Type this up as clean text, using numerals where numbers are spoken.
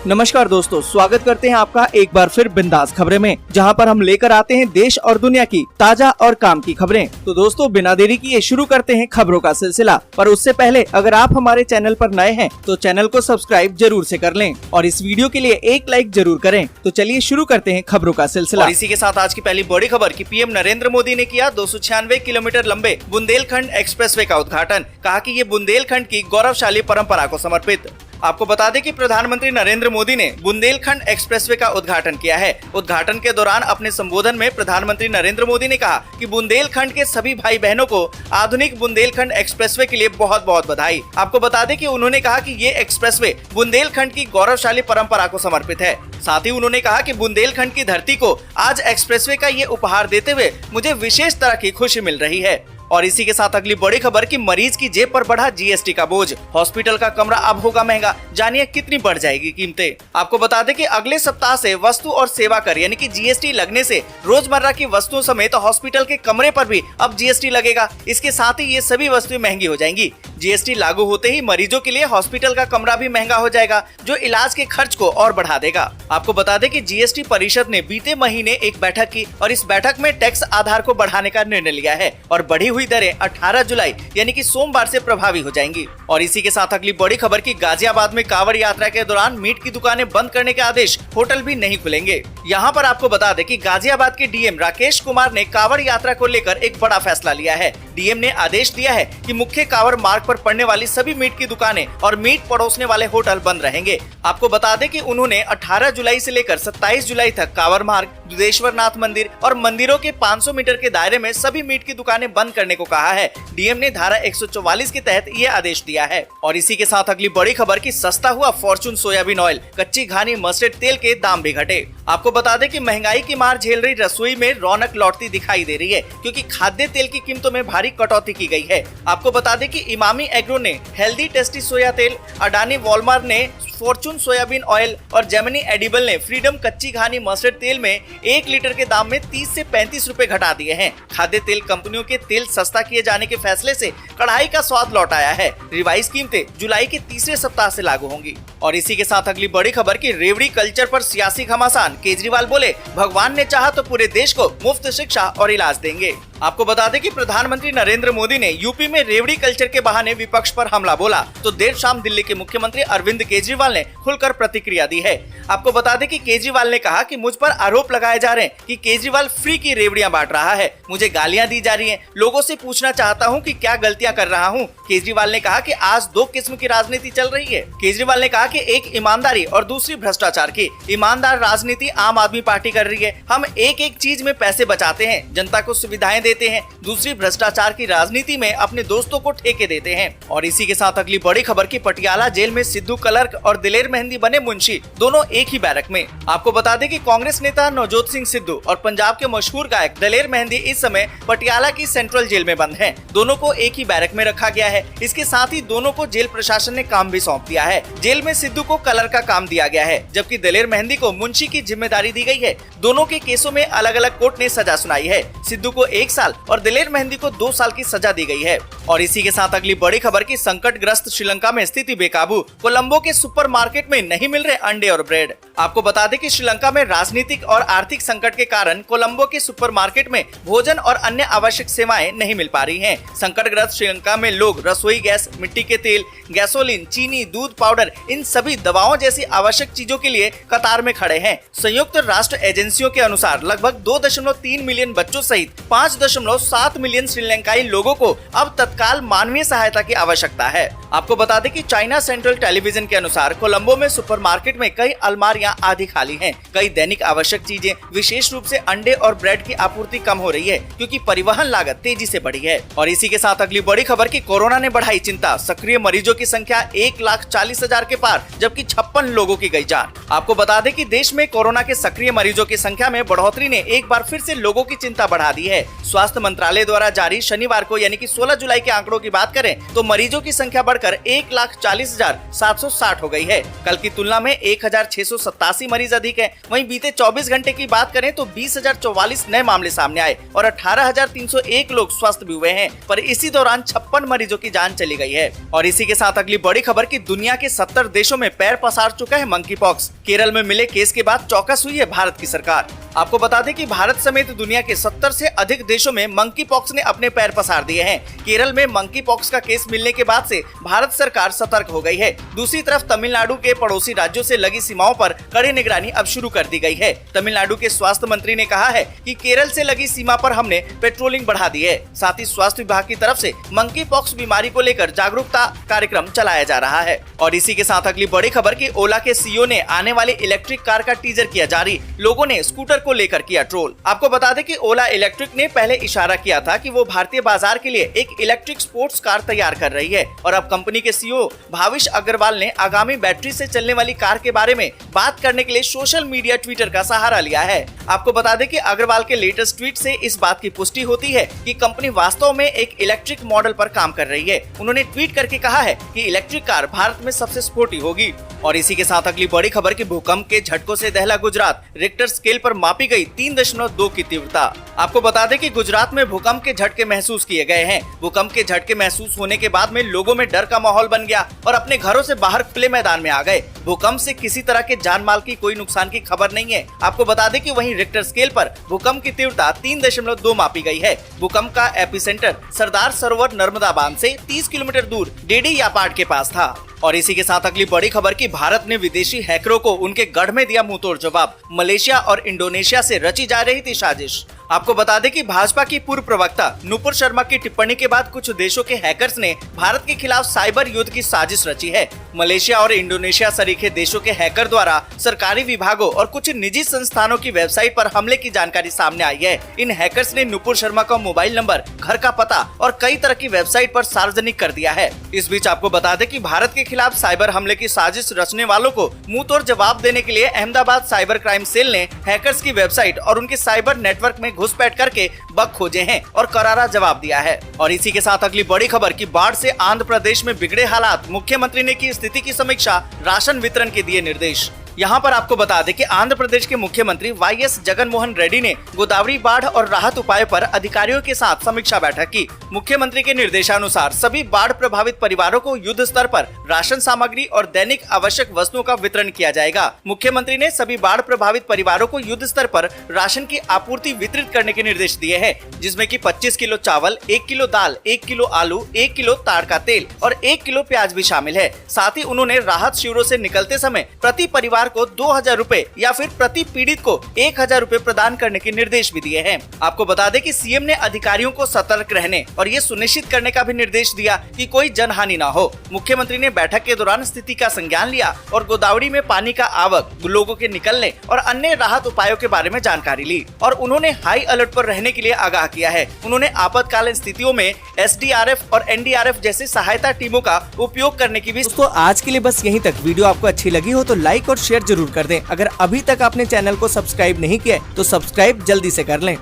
नमस्कार दोस्तों, स्वागत करते हैं आपका एक बार फिर बिंदास खबरें में, जहां पर हम लेकर आते हैं देश और दुनिया की ताजा और काम की खबरें। तो दोस्तों, बिना देरी किए शुरू करते हैं खबरों का सिलसिला। पर उससे पहले अगर आप हमारे चैनल पर नए हैं तो चैनल को सब्सक्राइब जरूर से कर लें और इस वीडियो के लिए एक लाइक जरूर करें। तो चलिए शुरू करते हैं खबरों का सिलसिला। और इसी के साथ आज की पहली बड़ी खबर कि पीएम नरेंद्र मोदी ने किया 296 किलोमीटर लंबे बुंदेलखंड एक्सप्रेसवे का उद्घाटन। कहा कि ये बुंदेलखंड की गौरवशाली परंपरा को समर्पित। आपको बता दें कि प्रधानमंत्री नरेंद्र मोदी ने बुंदेलखंड एक्सप्रेसवे का उद्घाटन किया है। उद्घाटन के दौरान अपने संबोधन में प्रधानमंत्री नरेंद्र मोदी ने कहा कि बुंदेलखंड के सभी भाई बहनों को आधुनिक बुंदेलखंड एक्सप्रेसवे के लिए बहुत बहुत बधाई। आपको बता दें कि उन्होंने कहा कि ये एक्सप्रेसवे बुंदेलखंड की गौरवशाली परंपरा को समर्पित है। साथ ही उन्होंने कहा कि बुंदेलखंड की धरती को आज एक्सप्रेसवे का ये उपहार देते हुए मुझे विशेष तरह की खुशी मिल रही है। और इसी के साथ अगली बड़ी खबर कि मरीज की जेब पर बढ़ा जीएसटी का बोझ। हॉस्पिटल का कमरा अब होगा महंगा, जानिए कितनी बढ़ जाएगी कीमतें। आपको बता दें कि अगले सप्ताह से वस्तु और सेवा कर यानी कि जीएसटी लगने से रोजमर्रा की वस्तुओं समेत हॉस्पिटल के कमरे पर भी अब जीएसटी लगेगा। इसके साथ ही ये सभी वस्तुएं महंगी हो जाएंगी। जीएसटी लागू होते ही मरीजों के लिए हॉस्पिटल का कमरा भी महंगा हो जाएगा, जो इलाज के खर्च को और बढ़ा देगा। आपको बता दें कि जीएसटी परिषद ने बीते महीने एक बैठक की और इस बैठक में टैक्स आधार को बढ़ाने का निर्णय लिया है और बढ़ी हुई दरें 18 जुलाई यानी कि सोमवार से प्रभावी हो जाएंगी। और इसी के साथ अगली बड़ी खबर की गाजियाबाद में कांवड़ यात्रा के दौरान मीट की दुकानें बंद करने के आदेश, होटल भी नहीं खुलेंगे। यहाँ पर आपको बता दें कि गाजियाबाद के डीएम राकेश कुमार ने कांवड़ यात्रा को लेकर एक बड़ा फैसला लिया है। डीएम ने आदेश दिया है कि मुख्य कांवड़ मार्ग पर पड़ने वाली सभी मीट की दुकानें और मीट परोसने वाले होटल बंद रहेंगे। आपको बता दें कि उन्होंने 18 जुलाई से लेकर 27 जुलाई तक कांवड़ मार्ग, दुधेश्वर नाथ मंदिर और मंदिरों के 500 मीटर के दायरे में सभी मीट की दुकानें बंद करने को कहा है। डीएम ने धारा 144 के तहत ये आदेश दिया है। और इसी के साथ अगली बड़ी खबर की सस्ता हुआ फॉर्चून सोयाबीन ऑयल, कच्ची घानी मस्टर्ड तेल के दाम भी घटे। आपको बता दें कि महंगाई की मार झेल रही रसोई में रौनक लौटती दिखाई दे रही है, क्योंकि खाद्य तेल की कीमतों में भारी कटौती की गई है। आपको बता दें कि इमामी एग्रो ने हेल्दी टेस्टी सोया तेल, अडानी वॉलमार्ट ने फॉर्चून सोयाबीन ऑयल और जेमिनी एडिबल ने फ्रीडम कच्ची घानी मस्टर्ड तेल में 1 लीटर के दाम में 30 से 35 रुपए घटा दिए हैं। खाद्य तेल कंपनियों के तेल सस्ता किए जाने के फैसले से कढ़ाई का स्वाद लौट आया है। रिवाइज कीमतें जुलाई के तीसरे सप्ताह से लागू होंगी। और इसी के साथ अगली बड़ी खबर की रेवड़ी कल्चर पर सियासी घमासान। केजरीवाल बोले, भगवान ने चाहा तो पूरे देश को मुफ्त शिक्षा और इलाज देंगे। आपको बता दें कि प्रधानमंत्री नरेंद्र मोदी ने यूपी में रेवड़ी कल्चर के बहाने विपक्ष पर हमला बोला, तो देर शाम दिल्ली के मुख्यमंत्री अरविंद केजरीवाल ने खुलकर प्रतिक्रिया दी है। आपको बता दें कि केजरीवाल ने कहा कि मुझ पर आरोप लगाए जा रहे हैं कि केजरीवाल फ्री की रेवड़ियां बांट रहा है, मुझे गालियां दी जा रही हैं, लोगों से पूछना चाहता हूं कि क्या गलतियां कर रहा हूं। केजरीवाल ने कहा कि आज 2 किस्म की राजनीति चल रही है। केजरीवाल ने कहा कि एक ईमानदारी और दूसरी भ्रष्टाचार की। ईमानदार राजनीति आम आदमी पार्टी कर रही है, हम एक एक चीज में पैसे बचाते हैं, जनता को सुविधाएं देते हैं। दूसरी भ्रष्टाचार की राजनीति में अपने दोस्तों को ठेके देते हैं। और इसी के साथ अगली बड़ी खबर की पटियाला जेल में सिद्धू क्लर्क और दिलेर मेहंदी बने मुंशी, दोनों एक ही बैरक में। आपको बता दें कि कांग्रेस नेता नवजोत सिंह सिद्धू और पंजाब के मशहूर गायक दिलेर मेहंदी इस समय पटियाला की सेंट्रल जेल में बंद हैं। दोनों को एक ही बैरक में रखा गया है। इसके साथ ही दोनों को जेल प्रशासन ने काम भी सौंप दिया है। जेल में सिद्धू को क्लर्क का काम दिया गया है, जबकि दिलेर मेहंदी को मुंशी की जिम्मेदारी दी गई है। दोनों के केसों में अलग अलग कोर्ट ने सजा सुनाई है। सिद्धू को 1 साल और दिलेर मेहंदी को 2 साल की सजा दी गई है। और इसी के साथ अगली बड़ी खबर की संकटग्रस्त श्रीलंका में स्थिति बेकाबू। कोलंबो के सुपरमार्केट में नहीं मिल रहे अंडे और ब्रेड। आपको बता दें कि श्रीलंका में राजनीतिक और आर्थिक संकट के कारण कोलंबो के सुपरमार्केट में भोजन और अन्य आवश्यक सेवाएं नहीं मिल पा रही हैं। संकटग्रस्त श्रीलंका में लोग रसोई गैस, मिट्टी के तेल, गैसोलीन, चीनी, दूध पाउडर, इन सभी दवाओं जैसी आवश्यक चीजों के लिए कतार में खड़े हैं। संयुक्त राष्ट्र एजेंसियों के अनुसार लगभग 2.3 मिलियन बच्चों सहित 5.7 मिलियन श्रीलंकाई लोगों को अब तत्काल मानवीय सहायता की आवश्यकता है। आपको बता दें कि चाइना सेंट्रल टेलीविजन के अनुसार कोलंबो में सुपरमार्केट में कई अलमारियां आधी खाली हैं। कई दैनिक आवश्यक चीजें, विशेष रूप से अंडे और ब्रेड की आपूर्ति कम हो रही है, क्योंकि परिवहन लागत तेजी से बढ़ी है। और इसी के साथ अगली बड़ी खबर की कोरोना ने बढ़ाई चिंता। सक्रिय मरीजों की संख्या 1,40,000 के पार, जबकि 56 लोगों की गई जान। आपको बता दें कि देश में कोरोना के सक्रिय मरीजों की संख्या में बढ़ोतरी ने एक बार फिर से लोगों की चिंता बढ़ा दी है। स्वास्थ्य मंत्रालय द्वारा जारी शनिवार को यानी कि 16 जुलाई के आंकड़ों की बात करें तो मरीजों की संख्या बढ़कर 1,40,760 हो गई है। कल की तुलना में 1687 मरीज अधिक है। वहीं बीते 24 घंटे की बात करें तो 20,044 नए मामले सामने आए और 18,301 लोग स्वस्थ भी हुए हैं। पर इसी दौरान 56 मरीजों की जान चली गई है। और इसी के साथ अगली बड़ी खबर की दुनिया के 70 देशों में पैर पसार चुका है मंकी पॉक्स। केरल में मिले केस के बाद चौकस हुई है भारत की सरकार। आपको बता दें कि भारत समेत दुनिया के 70 से अधिक देशों में मंकी पॉक्स ने अपने पैर पसार दिए हैं। केरल में मंकी पॉक्स का केस मिलने के बाद से भारत सरकार सतर्क हो गई है। दूसरी तरफ तमिलनाडु के पड़ोसी राज्यों से लगी सीमाओं पर कड़ी निगरानी अब शुरू कर दी गई है। तमिलनाडु के स्वास्थ्य मंत्री ने कहा है कि केरल से लगी सीमा पर हमने पेट्रोलिंग बढ़ा दी है। साथ ही स्वास्थ्य विभाग की तरफ से मंकी पॉक्स बीमारी को लेकर जागरूकता कार्यक्रम चलाया जा रहा है। और इसी के साथ अगली बड़ी खबर की ओला के सीईओ ने आने वाले इलेक्ट्रिक कार का टीजर किया जारी। लोगों ने स्कूटर को लेकर किया ट्रोल। आपको बता दें कि ओला इलेक्ट्रिक ने पहले इशारा किया था कि वो भारतीय बाजार के लिए एक इलेक्ट्रिक स्पोर्ट्स कार तैयार कर रही है और अब कंपनी के सीईओ भाविश अग्रवाल ने आगामी बैटरी से चलने वाली कार के बारे में बात करने के लिए सोशल मीडिया ट्विटर का सहारा लिया है। आपको बता दें कि अग्रवाल के लेटेस्ट ट्वीट से इस बात की पुष्टि होती है कि कंपनी वास्तव में एक इलेक्ट्रिक मॉडल पर काम कर रही है। उन्होंने ट्वीट करके कहा है कि इलेक्ट्रिक कार भारत में सबसे स्पोर्टी होगी। और इसी के साथ अगली बड़ी खबर की भूकंप के झटकों से दहला गुजरात। रिक्टर स्केल पर मापी गई 3.2 की तीव्रता। आपको बता दें कि गुजरात में भूकंप के झटके महसूस किए गए हैं। भूकंप के झटके महसूस होने के बाद में लोगों में डर का माहौल बन गया और अपने घरों से बाहर खुले मैदान में आ गए। भूकंप से किसी तरह के जान माल की कोई नुकसान की खबर नहीं है। आपको बता दें कि वहीं रिक्टर स्केल पर भूकंप की तीव्रता 3.2 मापी गई है। भूकंप का एपिसेंटर सरदार सरोवर नर्मदा बांध से 30 किलोमीटर दूर डेडी यापाड के पास था। और इसी के साथ अगली बड़ी खबर की भारत ने विदेशी हैकरों को उनके गढ़ में दिया मुंहतोड़ जवाब। मलेशिया और इंडोनेशिया से रची जा रही थी साजिश। आपको बता दें कि भाजपा की पूर्व प्रवक्ता नुपुर शर्मा की टिप्पणी के बाद कुछ देशों के हैकर्स ने भारत के खिलाफ साइबर युद्ध की साजिश रची है। मलेशिया और इंडोनेशिया सरीखे देशों के हैकर द्वारा सरकारी विभागों और कुछ निजी संस्थानों की वेबसाइट पर हमले की जानकारी सामने आई है। इन हैकर्स ने नुपुर शर्मा का मोबाइल नंबर, घर का पता और कई तरह की वेबसाइट पर सार्वजनिक कर दिया है। इस बीच आपको बता दें कि भारत के खिलाफ साइबर हमले की साजिश रचने वालों को मुंहतोड़ जवाब देने के लिए अहमदाबाद साइबर क्राइम सेल ने हैकर्स की वेबसाइट और उनके साइबर नेटवर्क में घुसपैठ करके बग खोजे हैं और करारा जवाब दिया है। और इसी के साथ अगली बड़ी खबर की बाढ़ से आंध्र प्रदेश में बिगड़े हालात। मुख्यमंत्री ने की स्थिति की समीक्षा, राशन वितरण के दिए निर्देश। यहाँ पर आपको बता दें कि आंध्र प्रदेश के मुख्यमंत्री वाईएस जगन मोहन रेड्डी ने गोदावरी बाढ़ और राहत उपायों पर अधिकारियों के साथ समीक्षा बैठक की। मुख्यमंत्री के निर्देशानुसार सभी बाढ़ प्रभावित परिवारों को युद्ध स्तर पर राशन सामग्री और दैनिक आवश्यक वस्तुओं का वितरण किया जाएगा। मुख्यमंत्री ने सभी बाढ़ प्रभावित परिवारों को युद्ध स्तर पर राशन की आपूर्ति वितरित करने के निर्देश दिए हैं, जिसमें कि 25 किलो चावल, 1 किलो दाल, 1 किलो आलू, 1 किलो ताड़ का तेल और 1 किलो प्याज भी शामिल है। साथ ही उन्होंने राहत शिविरों से निकलते समय प्रति परिवार को 2,000 रुपए या फिर प्रति पीड़ित को 1,000 रुपए प्रदान करने के निर्देश भी दिए हैं। आपको बता दें कि सीएम ने अधिकारियों को सतर्क रहने और ये सुनिश्चित करने का भी निर्देश दिया कि कोई जनहानि न हो। मुख्यमंत्री ने बैठक के दौरान स्थिति का संज्ञान लिया और गोदावरी में पानी का आवक, लोगों के निकलने और अन्य राहत उपायों के बारे में जानकारी ली और उन्होंने हाई अलर्ट पर रहने के लिए आगाह किया है। उन्होंने आपातकालीन स्थितियों में एसडीआरएफ और एनडीआरएफ जैसी सहायता टीमों का उपयोग करने की भी। दोस्तों आज के लिए बस यहीं तक। वीडियो आपको अच्छी लगी हो तो लाइक और शेयर जरूर कर दें। अगर अभी तक आपने चैनल को सब्सक्राइब नहीं किया तो सब्सक्राइब जल्दी से कर लें।